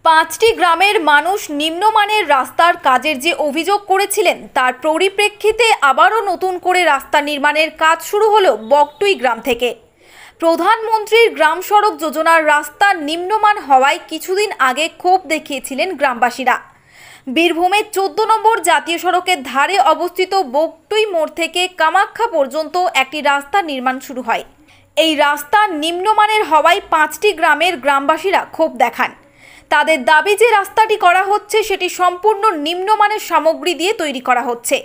পাঁচটি গ্রামের মানুষ নিম্নমানের রাস্তার কাজের যে অভিযোগ করেছিলেন তার পরিপ্রেক্ষিতে আবারও নতুন করে রাস্তা নির্মাণের কাজ শুরু হলো বকটুই গ্রাম থেকে। প্রধানমন্ত্রীর গ্রাম সড়ক যোজনার রাস্তা নিম্নমান হওয়ায় কিছুদিন আগে ক্ষোভ দেখিয়েছিলেন গ্রামবাসীরা। বীরভূমের 14 নম্বর জাতীয় সড়কের ধারে অবস্থিত বকটুই মোড় থেকে কামাখ্যা পর্যন্ত একটি রাস্তা নির্মাণ শুরু হয়। এই রাস্তা নিম্নমানের হওয়ায় পাঁচটি গ্রামের গ্রামবাসীরা ক্ষোভ দেখান। তাদের দাবি যে রাস্তাটি করা হচ্ছে সেটি সম্পূর্ণ নিম্নমানের সামগ্রী দিয়ে তৈরি করা হচ্ছে,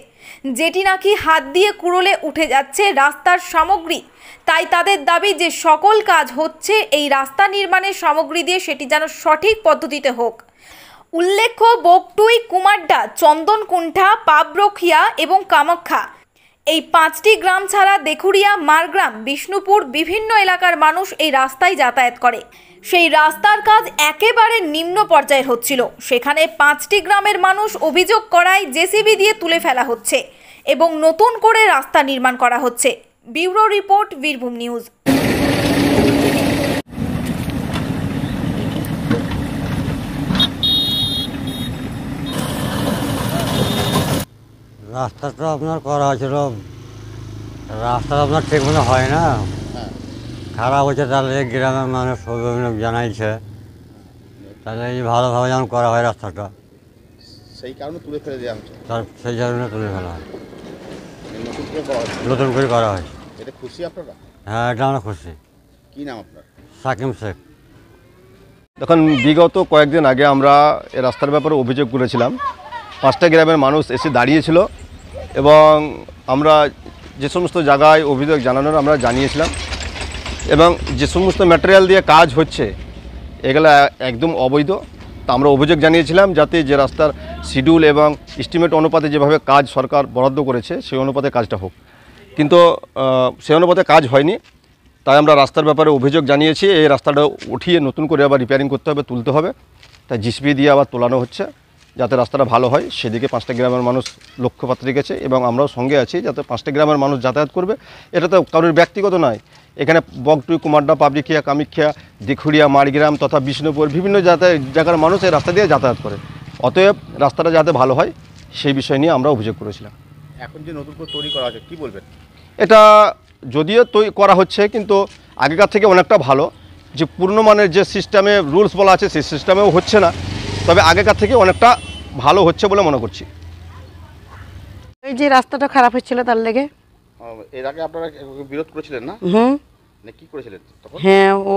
যেটি নাকি হাত দিয়ে কুড়োলে উঠে যাচ্ছে রাস্তার সামগ্রী। তাই তাদের দাবি যে সকল কাজ হচ্ছে এই রাস্তা নির্মাণের সামগ্রী দিয়ে সেটি যেন সঠিক পদ্ধতিতে হোক। উল্লেখ্য, বকটুই, কুমারডা, চন্দনকুণ্ঠা, পাবরখিয়া এবং কামাখ্যা এই পাঁচটি গ্রাম ছাড়া দেখুরিয়া, মারগ্রাম, বিষ্ণুপুর বিভিন্ন এলাকার মানুষ এই রাস্তায় যাতায়াত করে। সেই রাস্তার কাজ একেবারে নিম্ন পর্যায়ের হচ্ছিল। সেখানে পাঁচটি গ্রামের মানুষ অভিযোগ করায় জেসিবি দিয়ে তুলে ফেলা হচ্ছে এবং নতুন করে রাস্তা নির্মাণ করা হচ্ছে। Bureau report, Birbhum news. রাস্তাটা আপনার করা হয়েছিল, রাস্তাটা আপনার ঠিক মতো হয় না, খারাপ হচ্ছে। তাহলে গ্রামের মানুষ অভিযোগ জানাইছে, তাহলে এই ভালোভাবে যেমন করা হয় রাস্তাটা, সেই কারণে তুলে ফেলে দেওয়া হচ্ছে। সেই কারণে তুলে ফেলা হয়, নতুন করে করা হয়। এটা খুশি আপনারা? হ্যাঁ, এটা আমরা খুশি। কী নাম আপনার? সাকিম শেখ। দেখুন, বিগত কয়েকদিন আগে আমরা এই রাস্তার ব্যাপারে অভিযোগ করেছিলাম। পাঁচটা গ্রামের মানুষ এসে দাঁড়িয়েছিল এবং আমরা যে সমস্ত জায়গায় অভিযোগ জানানোর আমরা জানিয়েছিলাম এবং যে সমস্ত ম্যাটেরিয়াল দিয়ে কাজ হচ্ছে এগুলো একদম অবৈধ। তা আমরা অভিযোগ জানিয়েছিলাম যাতে যে রাস্তার শিডিউল এবং এস্টিমেট অনুপাতে যেভাবে কাজ সরকার বরাদ্দ করেছে সেই অনুপাতে কাজটা হোক, কিন্তু সেই অনুপাতে কাজ হয়নি। তাই আমরা রাস্তার ব্যাপারে অভিযোগ জানিয়েছি। এই রাস্তাটা উঠিয়ে নতুন করে আবার রিপেয়ারিং করতে হবে, তুলতে হবে। তাই জিসিবি দিয়ে আবার তোলানো হচ্ছে যাতে রাস্তাটা ভালো হয়। সেদিকে পাঁচটা গ্রামের মানুষ লক্ষ্যপাত রেখেছে এবং আমরাও সঙ্গে আছি যাতে পাঁচটা গ্রামের মানুষ যাতায়াত করবে। এটা তো কারোর ব্যক্তিগত নয়। এখানে বকটুই, কুমারডা, পাবরখিয়া, কামাখ্যা, দেখুরিয়া, মারগ্রাম তথা বিষ্ণুপুর বিভিন্ন জায়গার মানুষ এই রাস্তা দিয়ে যাতায়াত করে। অতএব রাস্তাটা যাতে ভালো হয় সেই বিষয় নিয়ে আমরা অভিযোগ করেছিলাম। এখন যে নতুন করে তৈরি করা হচ্ছে, কী বলবেন? এটা যদিও তৈরি করা হচ্ছে কিন্তু আগেকার থেকে অনেকটা ভালো। যে পূর্ণমানের যে সিস্টেমে রুলস বলা আছে সেই সিস্টেমেও হচ্ছে না, তবে আগেকার থেকে অনেকটা ভালো হচ্ছে বলে মনে করছি। এই যে রাস্তাটা খারাপ হচ্ছিল তার লেগে। এর আগে আপনারা বিরোধ করেছিলেন না? মানে কী করেছিলেন তখন? হ্যাঁ, ও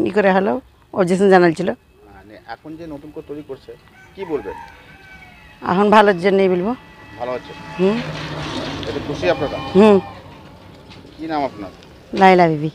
ই করে হলো, অবজেকশন জানাচ্ছিল। মানে এখন যে নতুন করে তৈরি করছে কি বলবেন? এখন ভালোর জন্যই বলবো। ভালো হচ্ছে? এটা খুশি আপনারা? হুম। কী নাম আপনার? লাইলা বিবি।